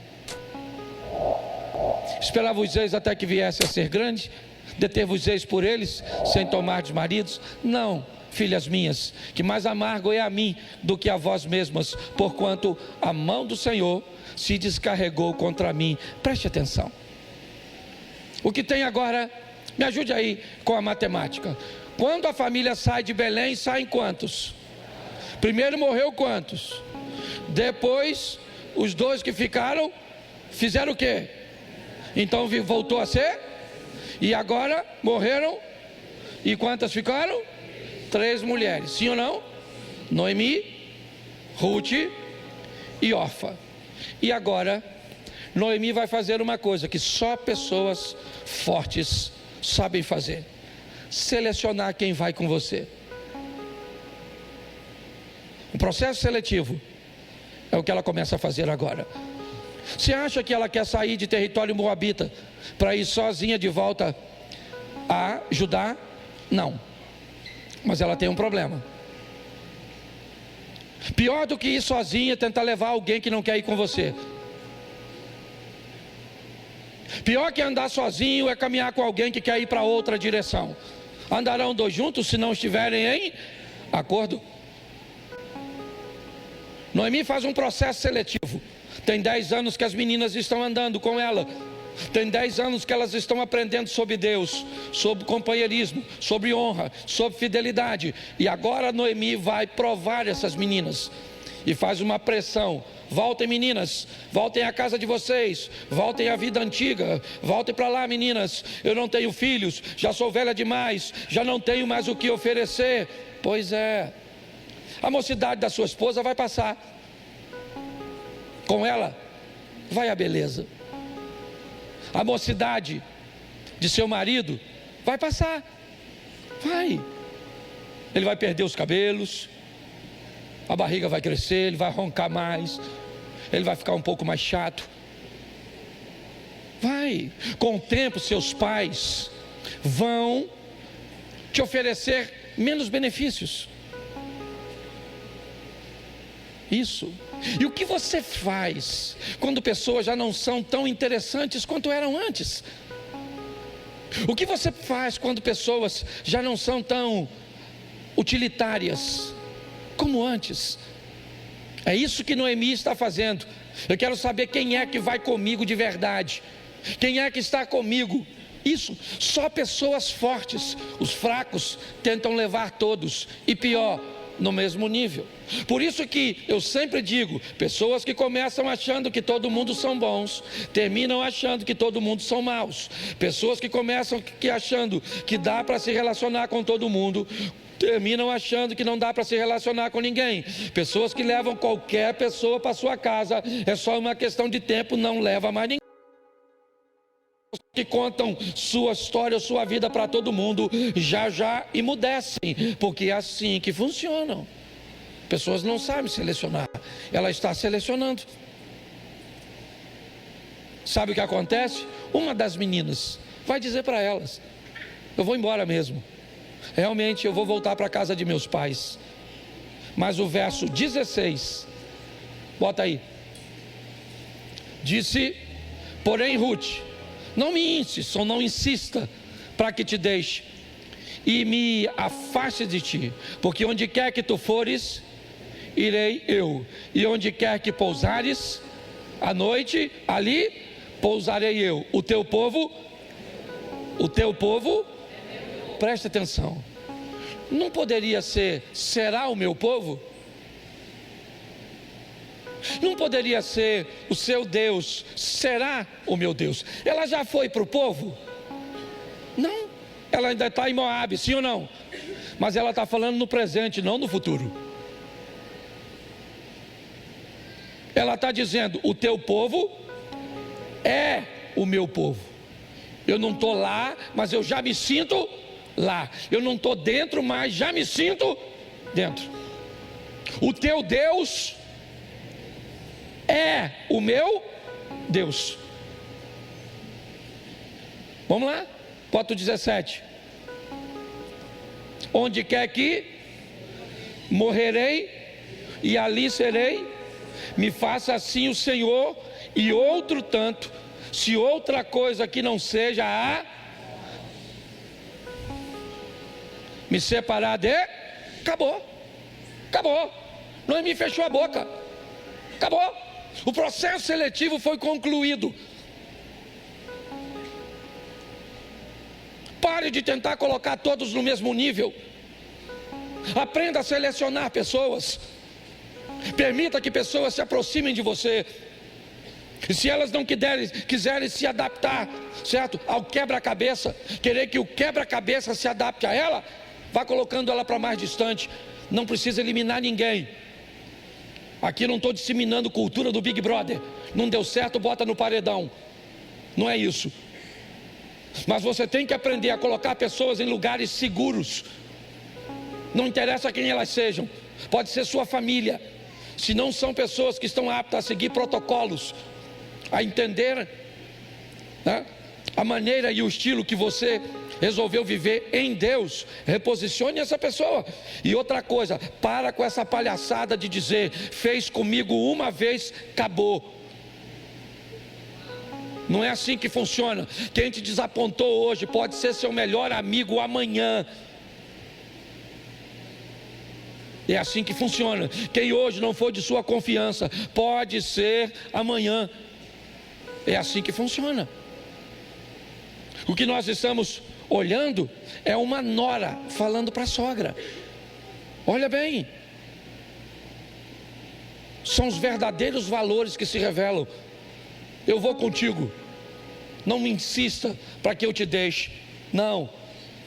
Esperar-vos-eis até que viesse a ser grande, deter-vos-eis por eles, sem tomar de maridos? Não, filhas minhas, que mais amargo é a mim do que a vós mesmas, porquanto a mão do Senhor se descarregou contra mim. Preste atenção. O que tem agora, me ajude aí com a matemática. Quando a família sai de Belém, saem quantos? Primeiro morreu quantos? Depois, os 2 que ficaram, fizeram o quê? Então voltou a ser? E agora morreram? E quantas ficaram? 3 mulheres, sim ou não? Noemi, Ruth e Orfa. E agora, Noemi vai fazer uma coisa que só pessoas fortes sabem fazer: selecionar quem vai com você. O processo seletivo é o que ela começa a fazer agora. Você acha que ela quer sair de território moabita para ir sozinha de volta a Judá? Não. Mas ela tem um problema. Pior do que ir sozinha é tentar levar alguém que não quer ir com você. Pior que andar sozinho é caminhar com alguém que quer ir para outra direção. Andarão 2 juntos se não estiverem em acordo? Noemi faz um processo seletivo. Tem 10 anos que as meninas estão andando com ela. Tem 10 anos que elas estão aprendendo sobre Deus, sobre companheirismo, sobre honra, sobre fidelidade. E agora Noemi vai provar essas meninas e faz uma pressão: voltem, meninas, voltem à casa de vocês, voltem à vida antiga, voltem para lá, meninas. Eu não tenho filhos, já sou velha demais, já não tenho mais o que oferecer. Pois é, a mocidade da sua esposa vai passar, com ela vai a beleza. A mocidade de seu marido vai passar, vai. Ele vai perder os cabelos, a barriga vai crescer, ele vai roncar mais, ele vai ficar um pouco mais chato. Vai. Com o tempo, seus pais vão te oferecer menos benefícios. Isso. E o que você faz quando pessoas já não são tão interessantes quanto eram antes? O que você faz quando pessoas já não são tão utilitárias como antes? É isso que Noemi está fazendo. Eu quero saber quem é que vai comigo de verdade. Quem é que está comigo? Isso, só pessoas fortes. Os fracos tentam levar todos, e pior, no mesmo nível. Por isso que eu sempre digo: pessoas que começam achando que todo mundo são bons, terminam achando que todo mundo são maus. Pessoas que começam achando que dá para se relacionar com todo mundo, terminam achando que não dá para se relacionar com ninguém. Pessoas que levam qualquer pessoa para sua casa, é só uma questão de tempo, não leva mais ninguém. Que contam sua história, sua vida para todo mundo, já emudecem, porque é assim que funcionam. Pessoas não sabem selecionar, ela está selecionando. Sabe o que acontece? Uma das meninas vai dizer para elas: eu vou embora mesmo, realmente eu vou voltar para a casa de meus pais. Mas o verso 16, bota aí, disse, porém Ruth, não me insista ou não insista para que te deixe e me afaste de ti, porque onde quer que tu fores, irei eu, e onde quer que pousares à noite, ali pousarei eu. O teu povo, preste atenção, não poderia ser, será o meu povo? Não poderia ser, o seu Deus será o meu Deus? Ela já foi para o povo? Não, ela ainda está em Moabe, sim ou não? Mas ela está falando no presente, não no futuro. Ela está dizendo: o teu povo é o meu povo. Eu não estou lá, mas eu já me sinto lá. Eu não estou dentro, mas já me sinto dentro. O teu Deus é o meu Deus. Vamos lá, bota o 17. Onde quer que morrerei, e ali serei, me faça assim o Senhor, e outro tanto, se outra coisa que não seja a me separar de... Acabou. Noemi fechou a boca. Acabou. O processo seletivo foi concluído. Pare de tentar colocar todos no mesmo nível. Aprenda a selecionar pessoas. Permita que pessoas se aproximem de você. E se elas não quiserem se adaptar, certo, ao quebra-cabeça, querer que o quebra-cabeça se adapte a ela, vá colocando ela para mais distante. Não precisa eliminar ninguém. Aqui não estou disseminando cultura do Big Brother. Não deu certo, bota no paredão. Não é isso. Mas você tem que aprender a colocar pessoas em lugares seguros. Não interessa quem elas sejam. Pode ser sua família. Se não são pessoas que estão aptas a seguir protocolos, a entender, né, a maneira e o estilo que você resolveu viver em Deus, reposicione essa pessoa. E outra coisa, para com essa palhaçada de dizer, fez comigo uma vez, acabou. Não é assim que funciona. Quem te desapontou hoje pode ser seu melhor amigo amanhã. É assim que funciona. Quem hoje não for de sua confiança pode ser amanhã. É assim que funciona. O que nós estamos olhando é uma nora falando para a sogra. Olha bem, são os verdadeiros valores que se revelam. Eu vou contigo, não me insista para que eu te deixe. Não,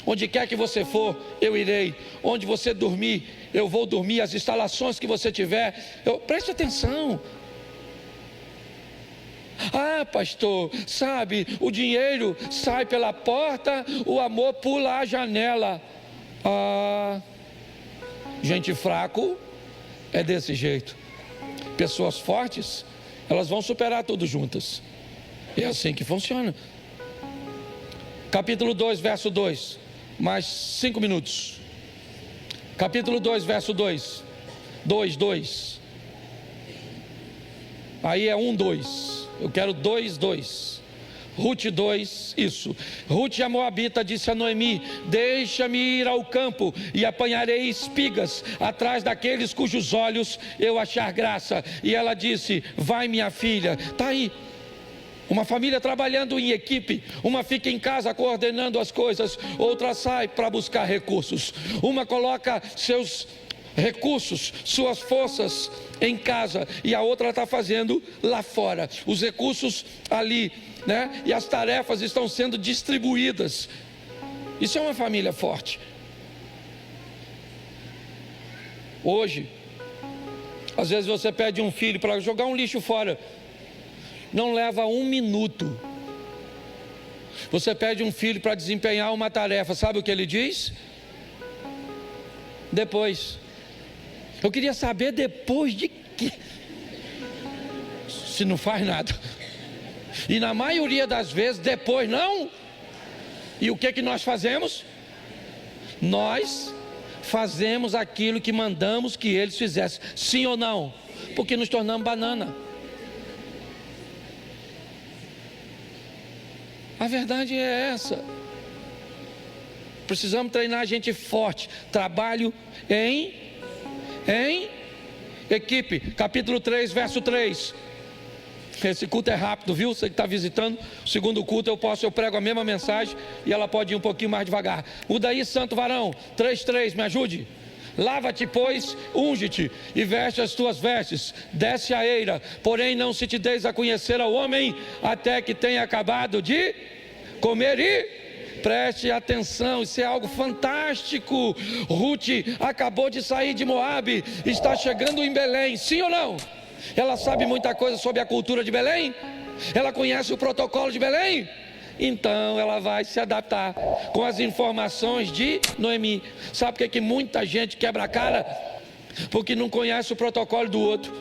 onde quer que você for, eu irei. Onde você dormir, eu vou dormir. As instalações que você tiver, preste atenção. Ah, pastor, sabe, o dinheiro sai pela porta, o amor pula a janela. Ah, gente fraco é desse jeito. Pessoas fortes, elas vão superar tudo juntas. É assim que funciona. Capítulo 2, verso 2. Mais 5 minutos. Capítulo 2, verso 2. 2. Aí é 1, 2. Eu quero 2, 2. Ruth 2, isso. Ruth a Moabita disse a Noemi: deixa-me ir ao campo e apanharei espigas atrás daqueles cujos olhos eu achar graça. E ela disse: vai, minha filha. Está aí. Uma família trabalhando em equipe. Uma fica em casa coordenando as coisas, outra sai para buscar recursos. Uma coloca seus recursos, suas forças em casa, e a outra está fazendo lá fora. Os recursos ali, né? E as tarefas estão sendo distribuídas. Isso é uma família forte. Hoje, às vezes você pede um filho para jogar um lixo fora, não leva 1 minuto. Você pede um filho para desempenhar uma tarefa, sabe o que ele diz? Depois. Eu queria saber depois de quê? Se não faz nada. E na maioria das vezes, depois não. E o que nós fazemos? Nós fazemos aquilo que mandamos que eles fizessem. Sim ou não? Porque nos tornamos banana. A verdade é essa. Precisamos treinar gente forte. Trabalho em equipe. Capítulo 3, verso 3. Esse culto é rápido, viu? Você que está visitando o segundo culto, eu prego a mesma mensagem e ela pode ir um pouquinho mais devagar. Muda aí, santo varão. 3:3, me ajude. Lava-te, pois, unge-te e veste as tuas vestes, desce a eira, porém não se te deis a conhecer ao homem até que tenha acabado de comer. E preste atenção, isso é algo fantástico. Ruth acabou de sair de Moabe, está chegando em Belém, sim ou não? Ela sabe muita coisa sobre a cultura de Belém? Ela conhece o protocolo de Belém? Então ela vai se adaptar com as informações de Noemi. Sabe por que muita gente quebra a cara? Porque não conhece o protocolo do outro.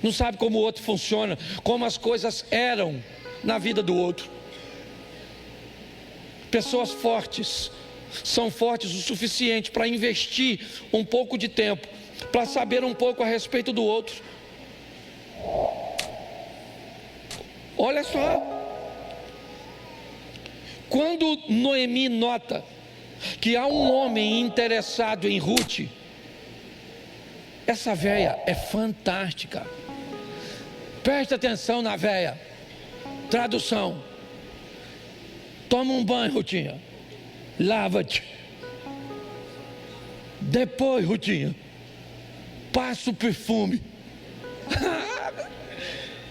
Não sabe como o outro funciona, como as coisas eram na vida do outro. Pessoas fortes são fortes o suficiente para investir um pouco de tempo, para saber um pouco a respeito do outro. Olha só, quando Noemi nota que há um homem interessado em Ruth, essa véia é fantástica. Preste atenção na véia. Tradução: toma um banho, Rutinha, lava-te. Depois, Rutinha, passa o perfume.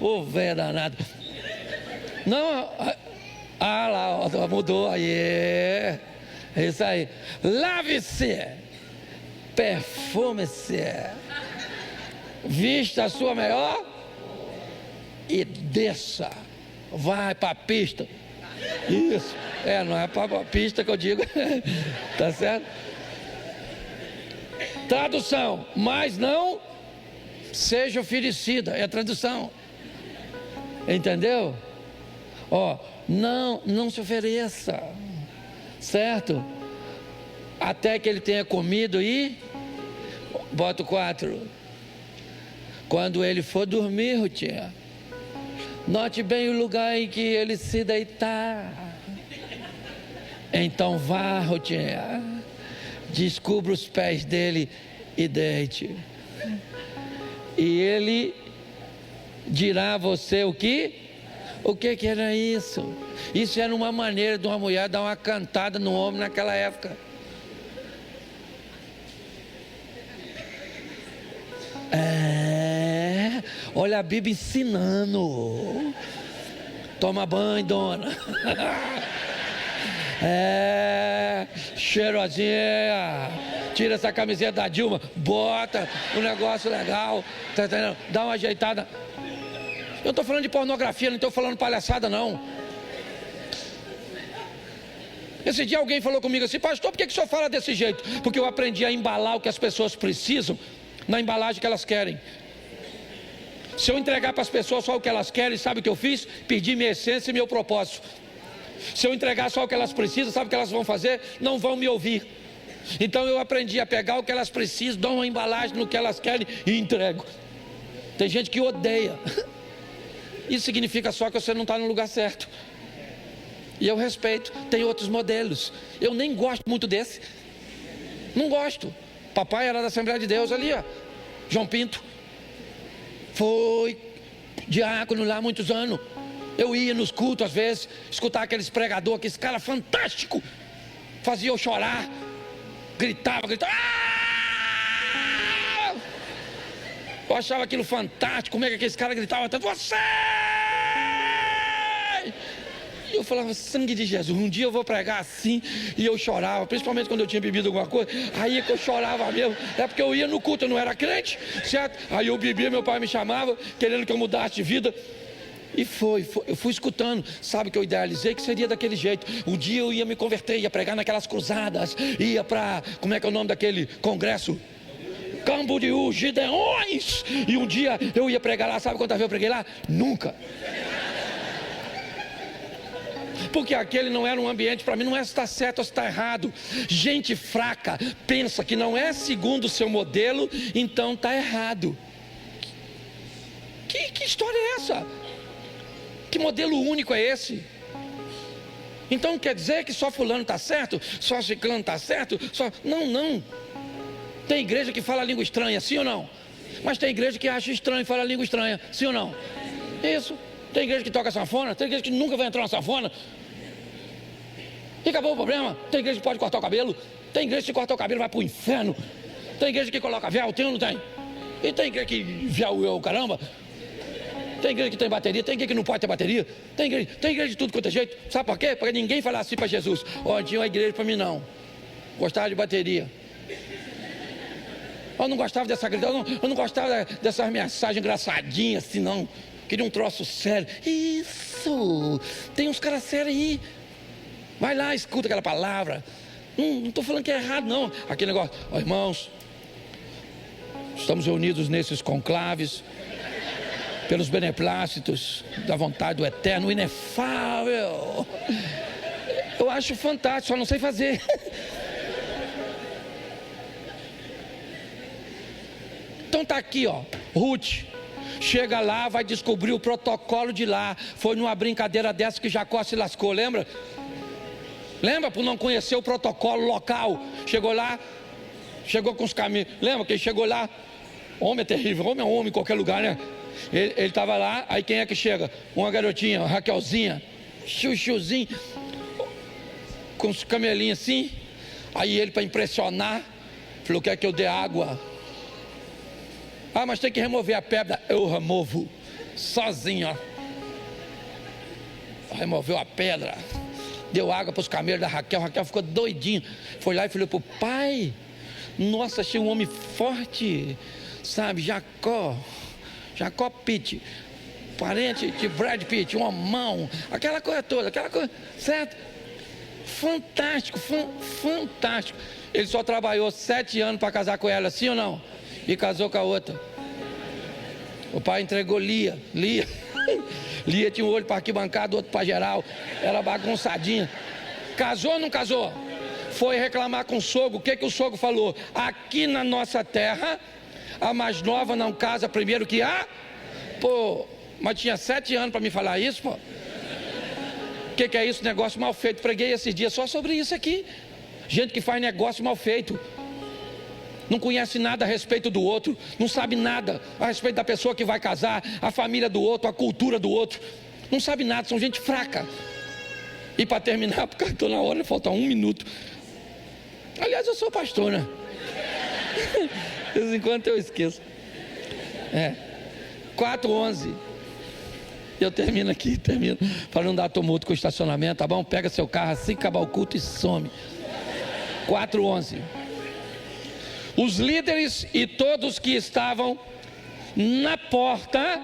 Ô, véia danada. Não, lá, mudou aí. É isso aí. Lave-se, perfume-se, vista a sua melhor e desça. Vai para a pista. Isso. Não é para a pista que eu digo. Tá certo? Tradução: mas não seja oferecida. É a tradução. Entendeu? Não se ofereça. Certo? Até que ele tenha comido e... Bota o 4. Quando ele for dormir, Rutinha, note bem o lugar em que ele se deitar. Então vá, Rutinha, descubra os pés dele e deite. E ele dirá a você o que? O que era isso? Isso era uma maneira de uma mulher dar uma cantada no homem naquela época. Olha a Bíblia ensinando. Toma banho, dona. Cheirosinha. Tira essa camiseta da Dilma, bota um negócio legal, tá entendendo? Dá uma ajeitada. Eu estou falando de pornografia, não estou falando palhaçada não. Esse dia alguém falou comigo assim: pastor, por que o senhor fala desse jeito? Porque eu aprendi a embalar o que as pessoas precisam na embalagem que elas querem. Se eu entregar para as pessoas só o que elas querem, sabe o que eu fiz? Perdi minha essência e meu propósito. Se eu entregar só o que elas precisam, sabe o que elas vão fazer? Não vão me ouvir. Então eu aprendi a pegar o que elas precisam, dar uma embalagem no que elas querem e entrego. Tem gente que odeia. Isso significa só que você não está no lugar certo. E eu respeito. Tem outros modelos. Eu nem gosto muito desse. Não gosto. Papai era da Assembleia de Deus ali, ó. João Pinto. Foi diácono lá há muitos anos. Eu ia nos cultos às vezes, escutar aqueles pregadores, aqueles cara fantástico. Fazia eu chorar. Gritava. Ah! Eu achava aquilo fantástico. Como é que aqueles caras gritavam tanto? Você! E eu falava: sangue de Jesus, um dia eu vou pregar assim. E eu chorava, principalmente quando eu tinha bebido alguma coisa. Aí é que eu chorava mesmo. É porque eu ia no culto, eu não era crente, certo? Aí eu bebia, meu pai me chamava, querendo que eu mudasse de vida. E eu fui escutando. Sabe que eu idealizei que seria daquele jeito. Um dia eu ia me converter, ia pregar naquelas cruzadas, ia para, como é que é o nome daquele congresso? Camboriú, Gideões. E um dia eu ia pregar lá. Sabe quantas vezes eu preguei lá? Nunca. Porque aquele não era um ambiente para mim. Não é se está certo ou se está errado. Gente fraca pensa que não é segundo o seu modelo, então está errado. Que história é essa? Que modelo único é esse? Então quer dizer que só fulano está certo? Só ciclano está certo? Não. Tem igreja que fala língua estranha, sim ou não? Mas tem igreja que acha estranho falar língua estranha, sim ou não? Isso. Tem igreja que toca sanfona, tem igreja que nunca vai entrar na sanfona. E acabou o problema. Tem igreja que pode cortar o cabelo. Tem igreja que corta o cabelo e vai para o inferno. Tem igreja que coloca véu, tem ou não tem? E tem igreja que véu é o caramba. Tem igreja que tem bateria, tem igreja que não pode ter bateria. Tem igreja de tudo quanto é jeito. Sabe por quê? Porque ninguém fala assim para Jesus: ó, tinha uma igreja para mim não. Gostava de bateria. Eu não gostava dessa igreja, eu não gostava dessas mensagens engraçadinhas assim não. Queria um troço sério. Isso! Tem uns caras sérios aí. Vai lá, escuta aquela palavra. Não estou falando que é errado não. Aquele negócio: ó, irmãos, estamos reunidos nesses conclaves pelos beneplácitos da vontade do eterno, inefável. acho fantástico, só não sei fazer. Então tá aqui, ó, Ruth. Chega lá, vai descobrir o protocolo de lá. Foi numa brincadeira dessa que Jacó se lascou, lembra? Lembra, por não conhecer o protocolo local. Chegou lá, chegou com os caminhos. Lembra que ele chegou lá? Homem é terrível, homem é homem em qualquer lugar, né? Ele estava lá, aí quem é que chega? Uma garotinha, uma Raquelzinha, chuchuzinho, com os camelinhos assim. Aí ele, para impressionar, falou: quer que eu dê água? Ah, mas tem que remover a pedra. Eu removo sozinho, ó. Removeu a pedra, deu água para os camelos da Raquel. Raquel ficou doidinho. Foi lá e falou pro pai: nossa, achei um homem forte, sabe? Jacó Pitt, parente de Brad Pitt, uma mão, aquela coisa toda, aquela coisa, certo? Fantástico, fantástico. Ele só trabalhou 7 anos para casar com ela, sim ou não? E casou com a outra. O pai entregou Lia. Lia tinha um olho para arquibancada, outro para geral. Era bagunçadinha. Casou ou não casou? Foi reclamar com o sogro. O que o sogro falou? Aqui na nossa terra, a mais nova não casa primeiro que a... Pô, mas tinha 7 anos para me falar isso, pô. O que é isso? Negócio mal feito. Preguei esses dias só sobre isso aqui. Gente que faz negócio mal feito. Não conhece nada a respeito do outro, não sabe nada a respeito da pessoa que vai casar, a família do outro, a cultura do outro. Não sabe nada, são gente fraca. E para terminar, porque eu estou na hora, falta 1 minuto. Aliás, eu sou pastor, né? De vez em quando eu esqueço. 4:11. Eu termino aqui, para não dar tumulto com o estacionamento, tá bom? Pega seu carro assim que acabar o culto e some. 4:11. Os líderes e todos que estavam na porta,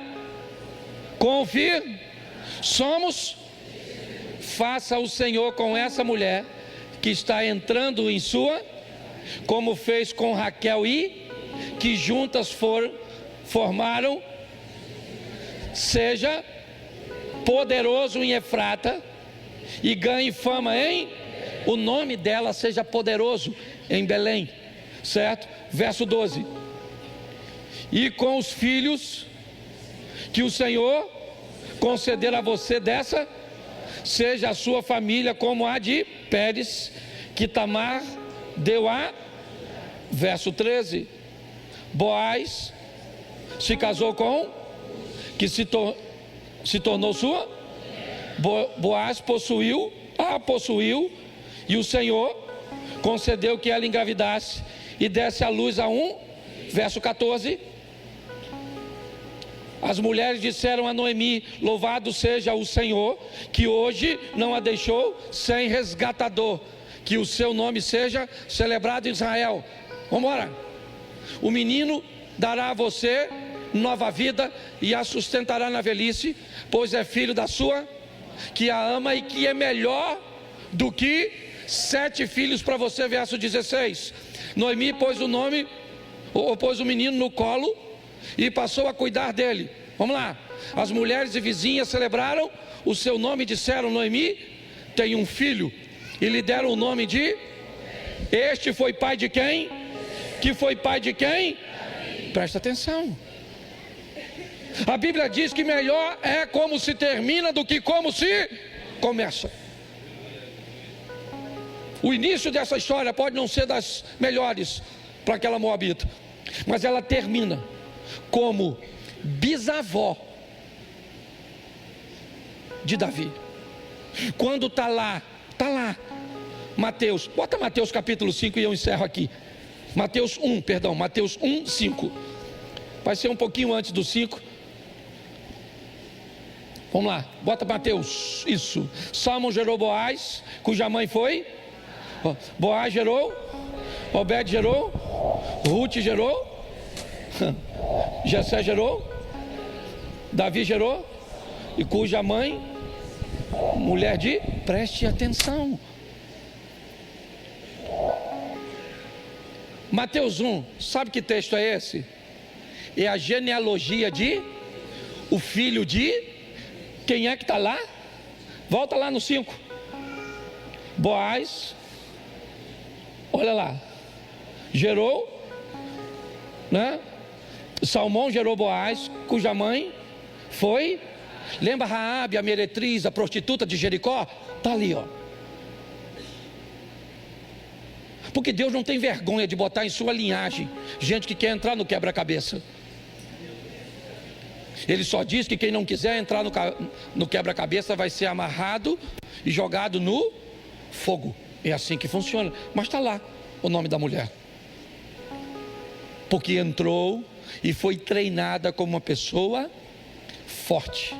somos, faça o Senhor com essa mulher que está entrando em sua, como fez com Raquel e que juntas formaram, seja poderoso em Efrata e ganhe fama em, o nome dela seja poderoso em Belém. Certo? Verso 12. E com os filhos que o Senhor conceder a você dessa, seja a sua família como a de Pérez, que Tamar deu a. Verso 13. Boaz se casou com, que se tornou sua. Boaz possuiu, e o Senhor concedeu que ela engravidasse e desse à luz a um. Verso 14. As mulheres disseram a Noemi: louvado seja o Senhor, que hoje não a deixou sem resgatador, que o seu nome seja celebrado em Israel. Vamos embora. O menino dará a você nova vida e a sustentará na velhice, pois é filho da sua, que a ama e que é melhor do que 7 filhos para você. Verso 16. Noemi pôs o menino no colo e passou a cuidar dele. Vamos lá. As mulheres e vizinhas celebraram o seu nome e disseram: Noemi tem um filho. E lhe deram o nome de... Este foi pai de quem? Que foi pai de quem? Presta atenção. A Bíblia diz que melhor é como se termina do que como se começa. O início dessa história pode não ser das melhores para aquela moabita, mas ela termina como bisavó de Davi. Quando está lá, Mateus, bota Mateus capítulo 5 e eu encerro aqui. Mateus 1, 5. Vai ser um pouquinho antes do 5. Vamos lá, bota Mateus, isso. Salmão gerou Boaz, cuja mãe foi... Boaz gerou, Obed gerou, Ruth gerou, Jessé gerou, Davi gerou, e cuja mãe, mulher de... Preste atenção. Mateus 1, sabe que texto é esse? É a genealogia de o filho de... Quem é que está lá? Volta lá no 5. Boaz, olha lá, gerou, né? Salmão gerou Boaz, cuja mãe foi, lembra Raabe, a meretriz, a prostituta de Jericó? Está ali, ó. Porque Deus não tem vergonha de botar em sua linhagem gente que quer entrar no quebra-cabeça. Ele só diz que quem não quiser entrar no quebra-cabeça vai ser amarrado e jogado no fogo. É assim que funciona. Mas está lá o nome da mulher, porque entrou e foi treinada como uma pessoa forte.